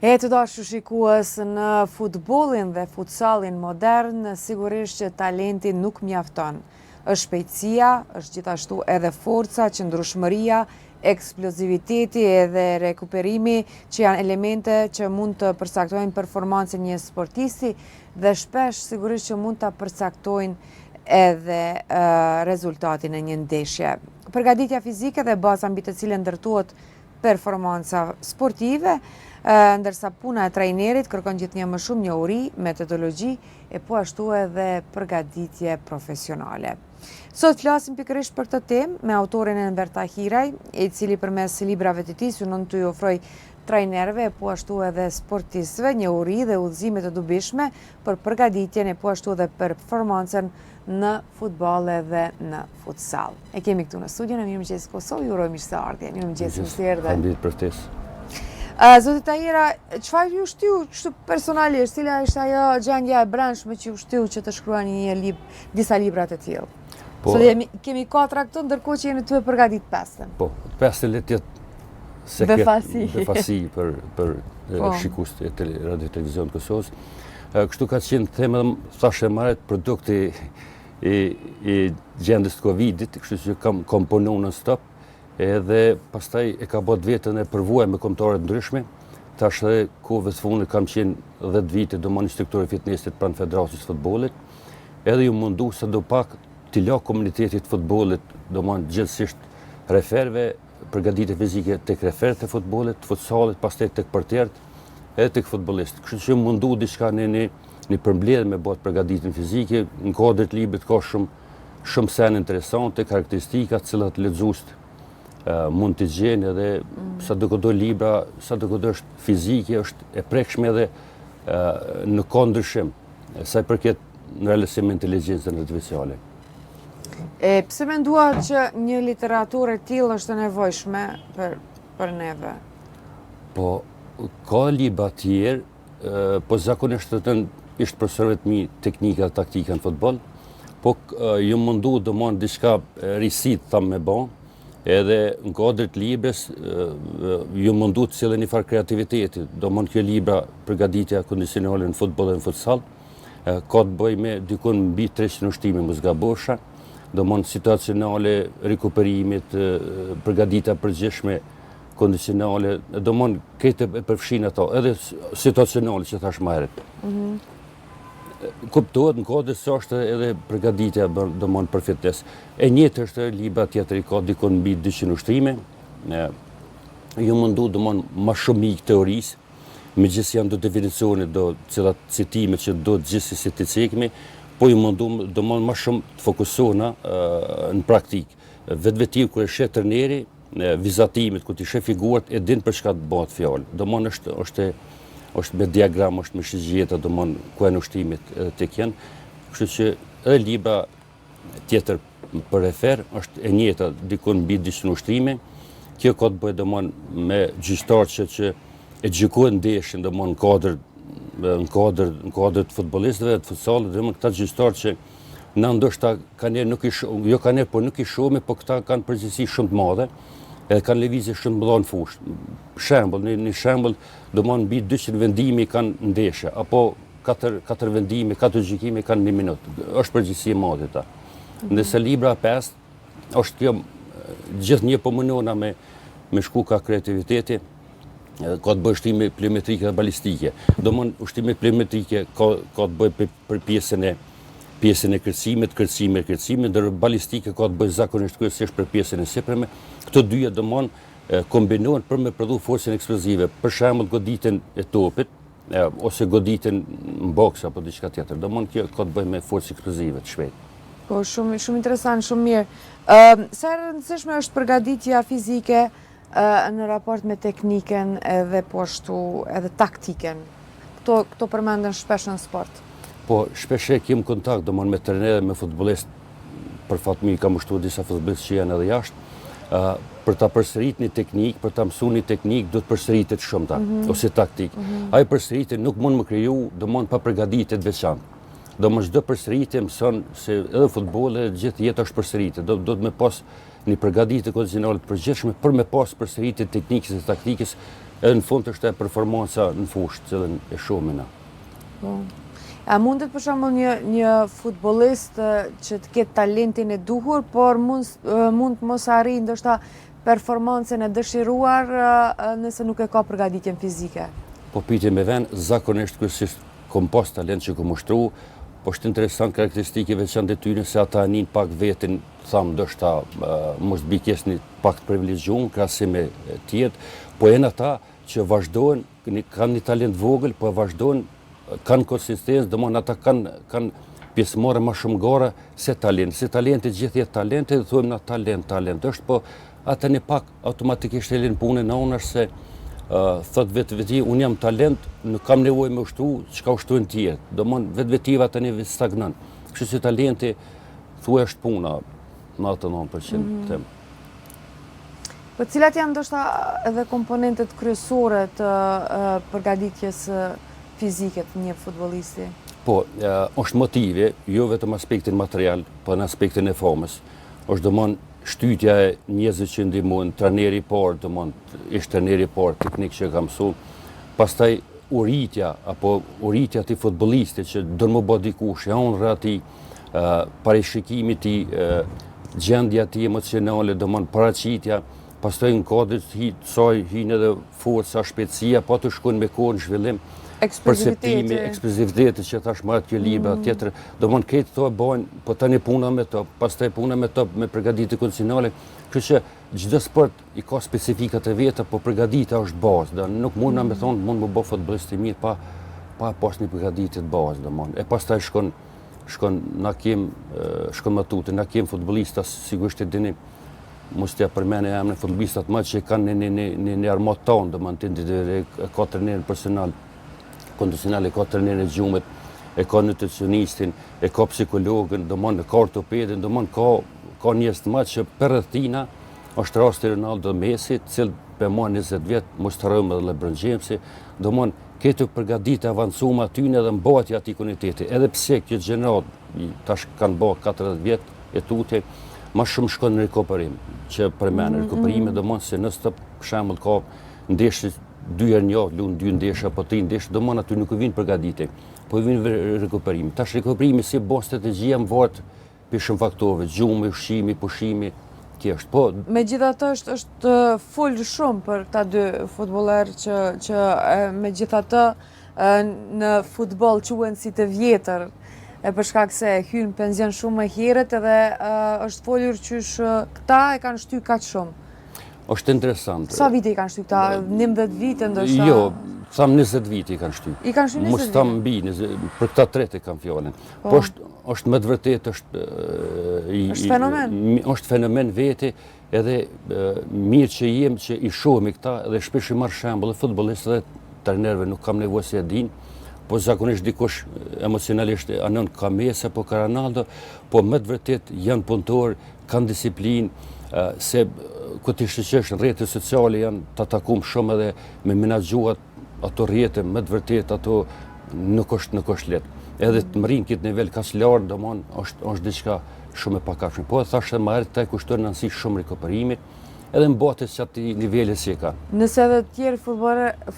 E të dashur shikues, në futbollin dhe futsalin modern, sigurisht që talenti nuk mjafton. Është shpejtësia, është gjithashtu edhe forca, qëndrueshmëria, eksploziviteti edhe rekuperimi që janë elemente që mund të përcaktojnë performancën një sportisti dhe shpesh sigurisht që mund të përcaktojnë edhe rezultatin e një ndeshje. Përgatitja fizike dhe baza mbi të cilën ndërtohet performanca sportive, ndërsa puna e trajnerit kërkon gjithnjë më shumë njohuri, metodologji e po ashtu edhe përgatitje profesionale. Sot flasim pikërisht për këtë temë me autorin Enver Tahiraj, i cili përmes librave të tij synon të ofroj trajnerëve e po ashtu edhe sportistëve njohuri dhe udhëzime të dobishme për përgatitjen e po ashtu edhe performancën në futboll edhe në futsal. E kemi këtu në studion e Mirëmëngjes Kosovë, ju uroj mirëseardhje. Mirëmëngjes, mirë se erdhe. Faleminderit për ftesë. Zoti Tahira, çfarë ju shtiu kështu personalisht, cila ishte ajo gjendja e brendshme që ju shtiu që të shkruani disa libra të tillë? Po, kemi 4 këtu, ndërkohë që jeni të përgatit 5-ën. Po, 5 le të jetë sekret befasi për shikuesit e radio televizion të Kosovës. Kështu ka qenë thema, thashë marrët produkti i gjendës të Covidit, kështu që kam komponuar në stop, edhe pastaj e ka bot vetën e përvuaj me kombëtare ndryshme. Tash edhe kohëve të fundit kam qenë 10 vite domon instruktor i fitnessit pranë Federacisë Futbollit. Edhe ju mundu sa do pak t'i la komunitetit futbollit, domon gjithsesi referve, përgatitje fizike tek referët e futbollit, futsallit, pastaj tek portierët, edhe tek futbollistët. Kështu që mundu diçka në përmbledhje me bot përgatitjen fizike, në kodrit librit ka shumë sene interesante, karakteristika, të cilat lexuesit mund të gjenë edhe sa do këto libra, sa do këto është fizike, është e prekshme edhe në ndryshim, sa i përket në realisim me inteligjencën artificiale. Pse mendua që një literaturë e tillë është e nevojshme për neve? Po, ka libra të tjerë, po zakonisht ishte profesorëve të mi teknika, taktika në futboll, po ju mundu domon diçka risit thamë me bon, edhe në kodrit libres ju mundu të cilën një farë kreativiteti, do mund kjo libra përgatitja kondicionale në futboll dhe në futsal, ka të bëj me dykun mbi 300 ushtime mos gabosha, do mund situacionale, rekuperimit, përgatitja përgjithshme kondicionale, do mund këtë e përfshin ato, edhe situacionale që thash më herët. Kuptohet në kodës së është edhe përgatitja do mund për fitnes. E njëjtë është libra tjetër i ka dikon mbi 200 ushtrime. Ju mundu do mund më shumë i teorisë, megjithëse janë do definicione do cilat citime që do gjithsesi të cekmi, po ju mundu do mund më shumë të fokusohena në praktikë. Vetvetiu kur e sheh trajneri, vizatimit ku ti sheh figurat e din për çka të bëhet fjalë. Do mund është me diagram, është me shizgjeta, do mund ku e në ushtimit tek janë. Kështu që edhe libra tjetër për refer, është e njëjta dikun mbi 200 ushtrime. Kjo ka të bëjë do mund me gjyqtarë që e gjykojnë ndeshjen, do mund në kodër të futbollistëve, të futsallit, do mund këta gjyqtarë që na ndoshta kanë nuk i shohim, jo kanë por nuk i shohim, po këta kanë përgjegjësi shumë të madhe. Edhe kanë lëvizje shumë të mëdha në fushë. Një shembull, do mund mbi 200 vendime kanë ndeshje, apo 4 vendime, 4 gjykime kanë 1 minutë. Është përgjegjësi e madhe ta. Ndërsa libra 5 është kjo gjithnjë po munona me shku ka kreativiteti, ka të bëjë ushtime pliometrike dhe balistike. Do mund ushtime pliometrike ka të bëjë për pjesën e kërcimit, ndër balistike ka të bëjë zakonisht kryesisht për pjesën e sipërme. Këto dyja do mund kombinohen për me prodhu forcën eksplozive, për shembull goditjen e topit, ose goditjen në boks apo diçka tjetër. Do mund kjo ka të bëjë me forcë eksplozive të shpejtë. Po, shumë interesant, shumë mirë. Sa e rëndësishme është përgatitja fizike në raport me tekniken edhe po ashtu edhe taktiken? Këto përmenden shpesh në sport. Po, shpesh e kem kontakt do mund me trajnerë, me futbollist, për fat mirë kam ushtruar disa futbollistë që janë edhe jashtë. Për ta përsëritur një teknikë, për ta mësuar një teknikë, do të përsëritet shumëta, ose taktikë. Ai përsëritje nuk mund më kriju, do mund pa përgatitje të veçantë. Do më çdo përsëritje mëson se edhe futbolli, gjithë jeta është përsëritje. Do të më pas një përgatitje kondicionale të përgjithshme për me pas përsëritje teknikës dhe taktikës edhe në fund është e performanca në fushë, cilën e shohim na. Po. A mundet për shembull një futbollist që të ketë talentin e duhur, por mund të mos arrijë ndoshta performancën e dëshiruar nëse nuk e ka përgatitjen fizike? Po pyetje me vend, zakonisht kryesisht kom pas talent që kom ushtru, po është interesant karakteristike veçantë e tyre se ata nin pak vetin, tham ndoshta mos bikjes një pak të privilegjuar krahasim me tjetër, po janë ata që vazhdojnë, kanë një talent vogël, po vazhdojnë, kanë konsistencë, domthonjë ata kanë pjesëmarrje më shumë gara se talent. Se talenti gjithë jetë talenti, dhe thuhem na talent është, po ata një pak automatikisht e lënë punën në onër se thot vetë unë jam talent, nuk kam nevojë me ushtru, çka ushtrojnë tjerë. Domthonjë vetvetiva tani stagnon. Kështu që talenti thuaj është puna 99% them. Po cilat janë ndoshta edhe komponentët kryesore të përgatitjes fizike të një futbollisti? Po, është motivi, jo vetëm aspektin material, po në aspektin e formës. Është domthonjë shtytja e njerëzve që ndihmojnë, trajneri i parë, domthonjë ishte trajneri i parë teknik që ka mësuar. Pastaj uritja apo uritja të futbollistit që do të më bë dikush, ja honra ti, parashikimi ti, gjendja ti emocionale, domthonjë paraqitja, pastaj në kodit hinë edhe forca, shpejtësia, po të shkojnë me kohën zhvillim. Perceptimi, eksploziviteti që thash marrë kjo libra, tjetër, domthonjë këtë këto e bojnë, po tani puna me to, pastaj puna me to me përgatitje kondicionale, kështu që çdo sport i ka specifikat e veta, po përgatitja është bazë, nuk mund na me thonë mund më bë futbollist i mirë pa pas një përgatitje të bazë, domthonjë. E pastaj shkon na kem shkon matute, na kem futbollista sigurisht e dini, mos t'ja përmend emrin futbollistat më që kanë në armat tonë, domthonjë ka trajner personal kondicional, e ka trajnerin e gjumit, e ka nutricionistin, e ka psikologën, domthonjë ka ortopedin, domthonjë ka njerëz të madh që për rrethina është rasti Ronaldo Messi, cil për mua 20 vjet, mos harrojmë edhe LeBron Jamesi, domthonjë këto përgatitje avancuam aty edhe mbohet aty koniteti. Edhe pse kjo gjenerat tash kanë bërë 40 vjet e tutje, më shumë shkon në rikuperim, që përmend rikuperime domthonjë se nëse për shembull ka ndeshje 2 herë në javë, luan 2 ndeshje apo 3 ndeshje, domthonjë aty nuk vjen përgatitje, po vjen rikuperim. Tash rikuperimi si bën strategjia më varet për shumë faktorëve, gjumi, ushqimi, pushimi, kjo është. Po megjithatë është fol shumë për ta dy futbollerë që megjithatë në futboll quhen si të vjetër, për shkak se hyn pension shumë më herët edhe është folur qysh këta e kanë shty kaq shumë. Është interesant. Sa vite i kanë shty këta? 11 vite ndoshta? Jo, tham 20 vite i kanë shty. I kanë shty 20 vite? Mos tham mbi, për këta tretë kam fjalën. Po është me të vërtetë është fenomen. Është fenomen veti, edhe mirë që jem që i shohim këta dhe shpesh i marr shembull futbollistë dhe trajnerëve, nuk kam nevojë se e din, po zakonisht dikush emocionalisht anon ka Messi apo ka Ronaldo, po me të vërtetë janë punëtor, kanë disiplinë, se ku ti shoqësh në rrjetet sociale janë të takuar shumë edhe me menaxhuat ato rrjete, me të vërtetë ato nuk është lehtë. Edhe të mrin këtë nivel kaq lart, domthonjë është diçka shumë e pakafshme. Po thashë më herët taj kushton nënsi shumë rikuperimit, edhe mbatet që aty niveli si e ka. Nëse edhe të tjerë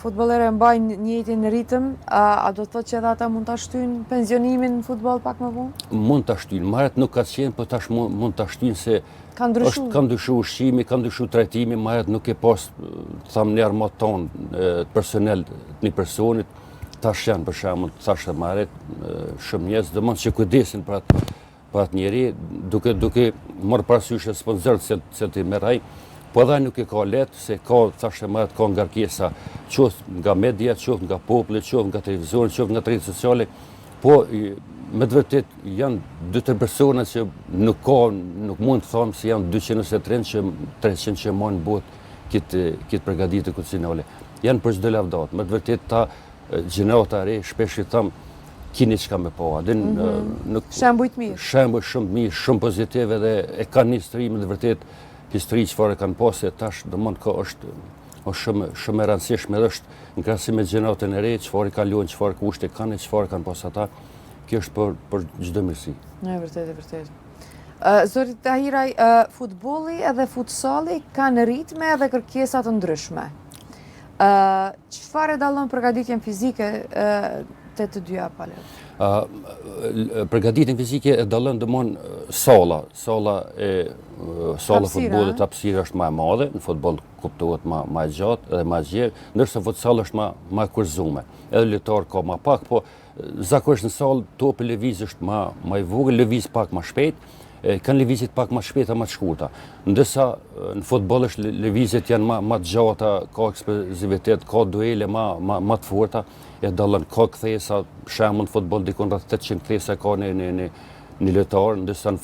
futbollerë mbajnë njëjtin ritëm, a do të thotë që edhe ata mund ta shtyjnë pensionimin në futboll pak më vonë? Mund ta shtyjnë, më herët nuk ka qenë, po tash mund ta shtyjnë se ka ndryshuar ushqimi, ka ndryshuar trajtimi, më herët nuk e pas tham në armat ton personel të një personit, tash janë për shembull, thashë më herët shumë njerëz domosht që kujdesin për atë njeri, duke marrë parasysh sponsorët se ti merrej, po edhe nuk e ka lehtë se ka thashë më herët ka ngarkesa, qoftë nga media, qoftë nga populli, qoftë nga televizioni, qoftë nga rrjetet sociale, po me të vërtet janë 2-3 persona që nuk mund të them se janë 200 ose 300 që mund bëhet këtë përgatitje kondicionale. Janë për çdo lavdat. Me të vërtet ta gjenerata e re shpesh i them keni çka me pa. Shembuj të mirë. Shembuj shumë mirë, shumë pozitiv edhe e kanë histori me të vërtet histori çfarë kanë pasur tash, domthonjë ka është shumë e rëndësishme edhe është në krahasim me gjeneratën e re, çfarë kalojnë, çfarë kushte kanë, çfarë kanë pas ata. Kjo është për çdo mirësi. E vërtet. Zoti Tahiraj, futbolli edhe futsalli kanë ritme edhe kërkesa të ndryshme. Çfarë e dallon përgatitjen fizike të të dyja palët? Përgatitjen fizike e dallon domon salla futbollit, hapësira është më e madhe, në futboll kuptohet më e gjatë edhe më e gjerë, ndërsa futsal është më e kurzuar. Edhe lojtar ka më pak, po zakonisht në sallë topi lëviz është më i vogël, lëviz pak më shpejt, kanë lëvizjet pak më shpejta, më të shkurta. Ndërsa në futboll është lëvizjet janë më të gjata, ka eksplozivitet, ka duele më të forta, e dallon ka kthesa, për shembull në futboll dikon rreth 800 kthesa ka në lojtar, ndërsa në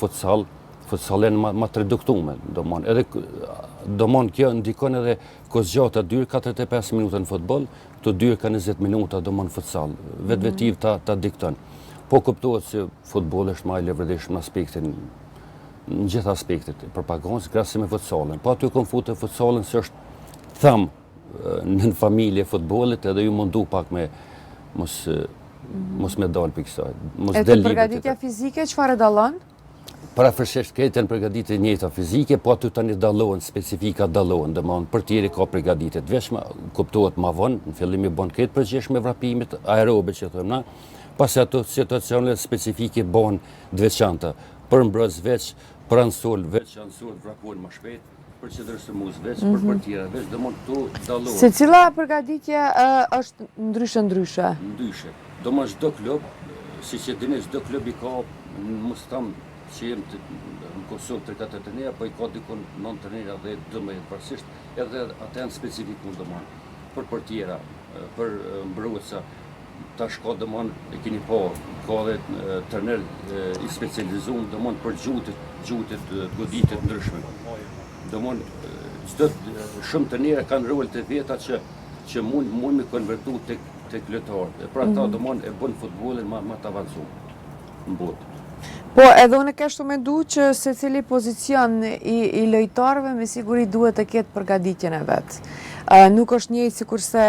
futsal janë më të reduktuar, domon. Edhe domon kjo ndikon edhe kozgjata dyr 45 minuta në futboll, këto dyr ka 20 minuta domon futsal. Vetvetiv ta dikton. Po kuptohet se futbolli është më i levërdishëm në aspektin në gjithë aspektet e propagandës krahasim me futsalin. Po aty konfutet futsalin se është në familje futbollit edhe ju mundu pak me mos me dalë për kësaj. E të përgatitja fizike, çfarë dallon? Parafërsisht këtë janë përgatitje njëjta fizike, po aty tani dallohen, specifika dallohen, domethënë për tjerë ka përgatitje të veçme, kuptohet më vonë, në fillim i bën këtë përgjithshme vrapimit aerobe që thonë na, pasi ato situacione specifike bëhen të veçanta. Për mbrojtës veç, për ansol veç, ansol vrapohen më shpejt, për që dërësëmus veç, për tjera veç, domethënë këtu dallohen. Se cila përgatitje është ndryshe? Ndryshe. Domethënë çdo klub, siç e dini, çdo klub i ka mos tam që jem në Kosovë 3-4 trajnera, po i ka dikon 9 trajnera dhe 12 parsisht, edhe ata janë specifikun domethënë. Për tjera, për mbrojtësa, tash ka domethënë e keni pa, ka edhe trajner i specializuar domethënë për gjuhët goditë ndryshme. Domethënë çdo shumë trajnera kanë role të veta që mund me konvertu tek lojtarët. Pra ata domethënë e bën futbollin më të avancuar në botë. Po edhe unë kështu mendu që secili pozicion i lojtarëve me siguri duhet të ketë përgatitjen e vet. Nuk është njëjtë sikurse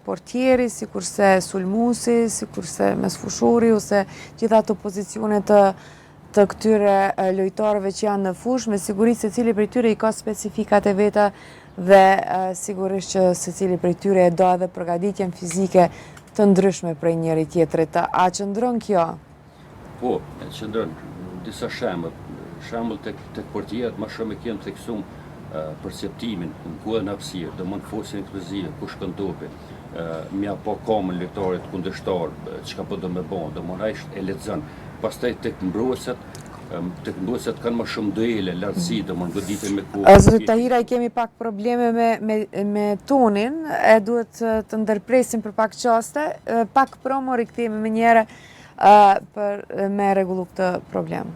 portieri, sikurse sulmuesi, sikurse mesfushori ose gjitha ato pozicione të këtyre lojtarëve që janë në fushë, me siguri secili prej tyre i ka specifikat e veta dhe sigurisht që secili prej tyre e do edhe përgatitjen fizike të ndryshme prej njëri tjetrit. A qëndron kjo? Po, e qëndron disa shembull tek portierët më shumë e kanë theksuar perceptimin në kohën e hapësirë, domethënë forcën eksplozive, ku shkon topi, mja po kamën lojtarit kundërshtar, çka po do me bën, domethënë ai e lexon. Pastaj tek mbrojtësat kanë më shumë duele, lartësi, domethënë goditje me kohë. Zoti Tahira, i kemi pak probleme me tonin, e duhet të ndërpresim për pak qaste, pak promo rikthehemi më njëherë me rregullu këtë problem.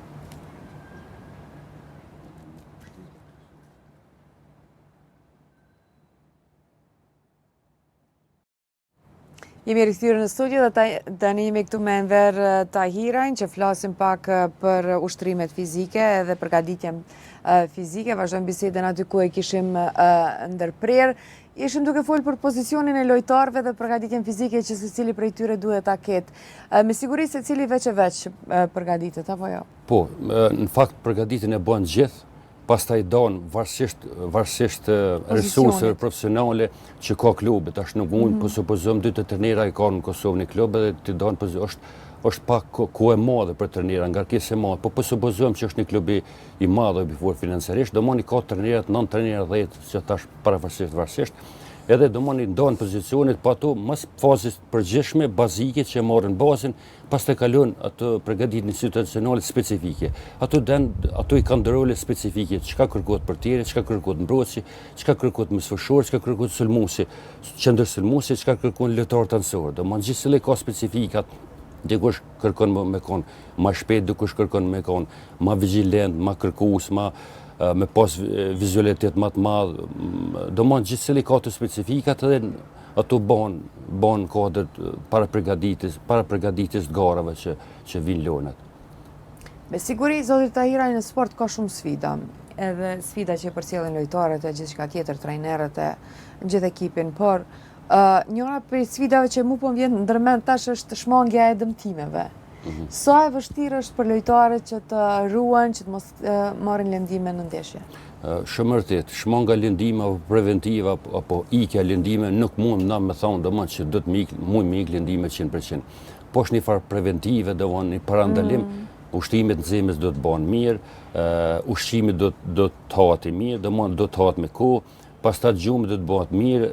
Jemi rikthyer në studio dhe tani jemi këtu me Enver Tahirajn që flasim pak për ushtrimet fizike dhe përgatitjen fizike. Vazhdojmë bisedën aty ku e kishim ndërprer. Ishim duke folë për pozicionin e lojtarëve dhe përgatitjen fizike që secili prej tyre duhet ta ketë. Me siguri secili veç e veç përgatitet, apo jo? Po, në fakt përgatitjen e bën gjithë, pastaj don varësisht resurseve profesionale që ka klubi. Tash nuk mund po supozojmë 2 trajnera i kanë në Kosovë në klub edhe ti don është pak kohë e madhe për trajnera, ngarkesë e madhe, po supozojmë që është një klub i madh i befur financiarisht, domoni ka trajnerët 9 trajnera 10 që tash varësisht, edhe domoni ndon pozicionet, po ato mas fazës përgjithshme bazike që marrin bazën, pastaj kalojnë ato përgatitjen situacionale specifike. Ato i kanë role specifike, çka kërkohet për tjerë, çka kërkohet mbrojtësi, çka kërkohet mesfushor, çka kërkohet sulmuesi, qendër sulmuesi, çka kërkon lojtar tansor. Domoni gjithsesi ka specifikat. Dikush kërkon me kon më shpejt, dikush kërkon me kon më vigjilent, më kërkues, me pas vizualitet më të madh. Domthonjë gjithsesi ka të specifikat edhe ato bën kodët para përgatitjes të garave që vinë lojnat. Me siguri, zoti Tahiraj, në sport ka shumë sfida. Edhe sfida që përcjellin lojtarët e gjithçka tjetër, trajnerët e gjithë ekipin, por njëra prej sfidave që mu po vjen ndërmend tash është shmangja e dëmtimeve. Sa e vështirë është për lojtarët që të ruajnë, që të mos marrin lëndime në ndeshje? Shumë vërtet, shmonga lëndime apo preventiva apo ikja lëndime nuk mund na me thonë domon që do të me ikë lëndime 100%. Po është një farë preventive, domon një parandalim, ushtrimet në zemës do të bëhen mirë, ushqimi do të hahet mirë, domon do të hahet me kohë, pastaj gjumi do të bëhet mirë,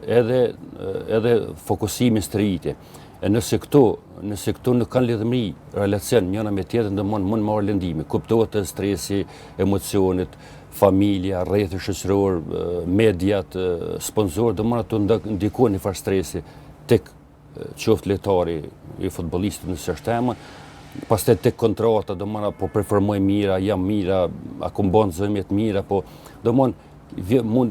edhe fokusimi stërvitje. Nëse këto nuk kanë lidhëmëri, relacion njëna me tjetrën, domon mund marrë lëndime, kuptohet stresi, emocionet, familja, rrjethi shoqëror, mediat, sponsorë, domon ato ndikojnë një farë stresi tek qoftë lojtari i futbollistit nëse është tema, pastaj tek kontrata, domon apo performoj mira, jam mira, apo bën zëmjet mira, apo domon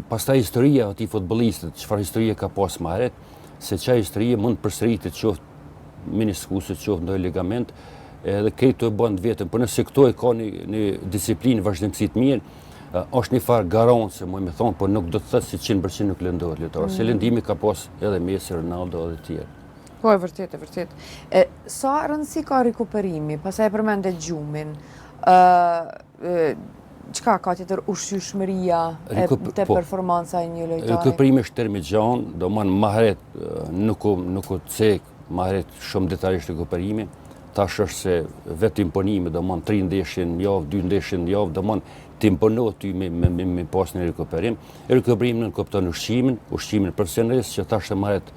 pastaj historia e atij futbollistit, çfarë historie ka pas më herët, se çaj historie mund përsëritet qoftë meniskusit, qoftë ndonjë ligament, edhe këto e bën vetëm, por nëse këto e ka një disiplinë vazhdimsi të mirë, është një farë garancë, më thonë, por nuk do të thotë si 100% nuk lëndohet lojtar. Se lëndimi ka pas edhe Messi, Ronaldo edhe të tjerë. Po, e vërtet. Sa rëndësi ka rikuperimi, pastaj e përmende gjumin, çka ka tjetër ushqyeshmëria te performanca e një lojtari? Rikuperimi është termi gjanë, domon më herët nuk u cek, më herët shumë detajisht rikuperimi. Tash është se vetë imponimi, domon 3 ndeshje në javë, 2 ndeshje në javë, domon të imponohet ty me pas një rikuperim. Rikuperimi nuk kupton ushqimin profesionalist që tash më herët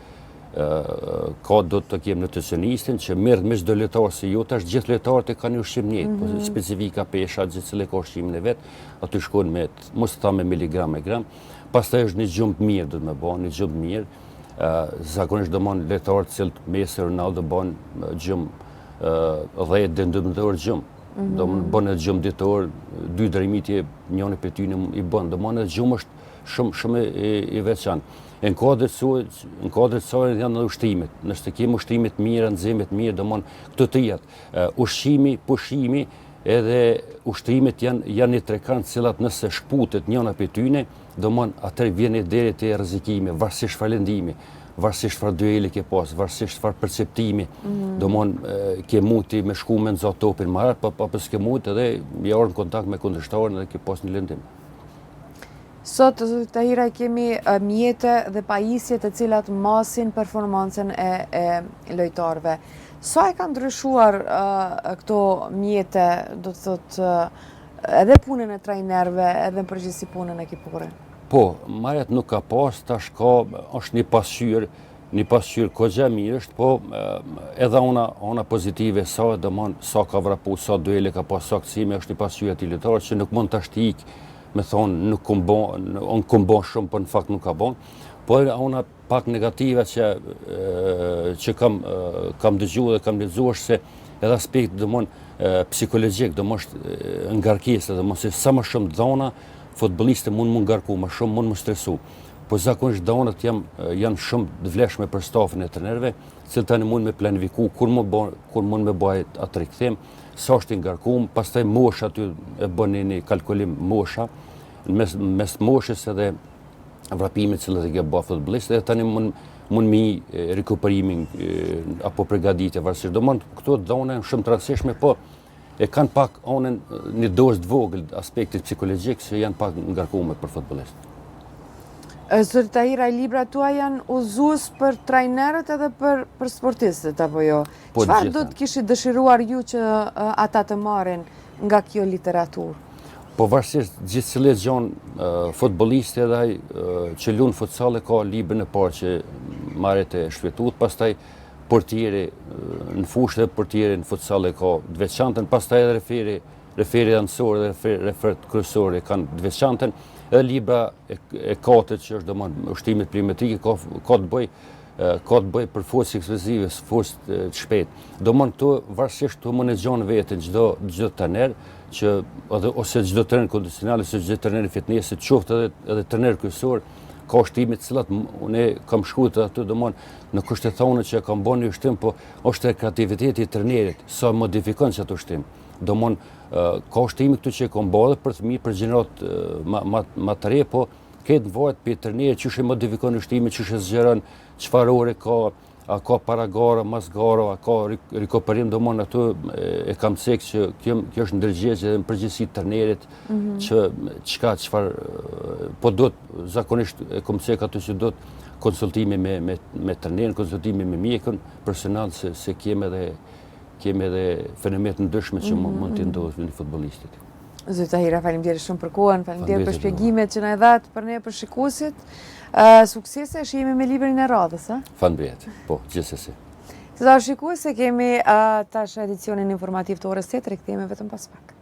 ka do të kemë nutricionistin që merret me çdo lojtar si ju, tash gjithë lojtarët e kanë një ushqim njëjtë, po specifika pesha, gjithçka ka ushqimin e vet, aty shkon me mos ta me miligram me gram. Pastaj është një gjumë të mirë do të më bëj, një gjumë të mirë. Zakonisht domon lojtarët cilët Messi, Ronaldo bën gjumë 10 deri në 12 orë gjumë. Domon bën një gjumë ditor, 2 dërmitje njëri për ty i bën, domon një gjumë është shumë i veçantë. Në kodrët saj janë edhe ushtrimet. Nëse kemi ushtrimet mira, nxemet mirë, domon këto të jetë. Ushqimi, pushimi edhe ushtrimet janë një trekant cilat nëse shkputet njëna për tyne, domon atëherë vjen deri te rrezikimi, varësisht falendimi, varësisht çfarë dueli ke pas, varësisht çfarë perceptimi, domon ke muti me shku me nxo topin më radh, po s'ke mut edhe je orë në kontakt me kundërshtarin edhe ke pas një lëndim. Sot, Tahira, kemi mjete dhe pajisje të cilat masin performancën e lojtarëve. Sa e ka ndryshuar këto mjete, do të thotë, edhe punën e trajnerëve, edhe në përgjithësi punën e ekipore? Po, marrjet nuk ka pas, tash është një pasqyrë kogja mirë është, po edhe ona pozitive sa, domon sa ka vrapu, sa duele ka pas, sa kësime, është një pasqyrë ati lojtarë që nuk mund të ashtik, me thonë nuk kom bon shumë, për në fakt nuk ka bon, por ona pak negative që kam dëgju dhe kam lexuar është se edhe aspekt domon psikologjik, domon është ngarkesë, domon se sa më shumë dhona, futbollistët mund më ngarku, më shumë mund më stresu. Po zakonisht dhonat janë shumë të vlefshme për stafin e trajnerëve, se tani mund me planifiku kur mund me bëj atë rikthim, sa është i ngarkuar, pastaj mosha aty e bën një kalkulim mosha, mes moshës edhe vrapimit që e ke bë futbollistët, edhe tani mund mi rekuperimin apo përgatitje varësisht. Domon këto dhona janë shumë të rëndësishme, po e kanë pak onën një dozë të vogël aspektit psikologjik që janë pak ngarkuar për futbollistët. Zoti Tahira, librat tua janë uzues për trajnerët edhe për sportistët, apo jo? Çfarë do të kishit dëshiruar ju që ata të marrin nga kjo literaturë? Po varësisht gjithçka gjon futbollisti edhe ai që lun futsal ka librin e parë që marret e shfrytuar, pastaj portieri në fushë dhe portieri në futsal ka të veçantën, pastaj edhe referi ansor dhe refert kryesor kanë të veçantën, edhe libra e katërt që është domon ushtrimet pliometrike ka të bëj për forcë eksplozive, forcë të shpejtë. Domon këto varësisht të menaxhon veten çdo trajner që ose çdo trajner kondicional ose çdo trajner fitnessit, qoftë edhe trajner kryesor, ka ushtrime të cilat unë kam shkruar aty domon në kushtetunë që kam bënë ushtim, po është kreativiteti i trajnerit, sa modifikon çato ushtim. Domon ka ushtrime këtu që kam bërë për fëmijë për gjenerat më të re, po këtë varet për trajnerit çu modifikonë ushtimin, çu zgjeron çfarë ore ka, a ka para gara, mas gara, a ka rikoperim, do mon ato e kam cek që kjo është ndërgjegje dhe në përgjithësi trajnerit që çfarë po do të zakonisht e kam cek ato që do të konsultimi me trajnerin, konsultimi me mjekun personal se kemi edhe fenomen të ndryshme që mund të ndodhin në futbollistit. Zoti Tahira, faleminderit shumë për kohën, faleminderit për shpjegimet që na e dhat për ne për shikuesit. Suksese, jemi me librin e radhës, a? Faleminderit. Po, gjithsesi. Të dashur shikues, kemi tash edicionin informativ të orës 8, rikthehemi vetëm pas pak.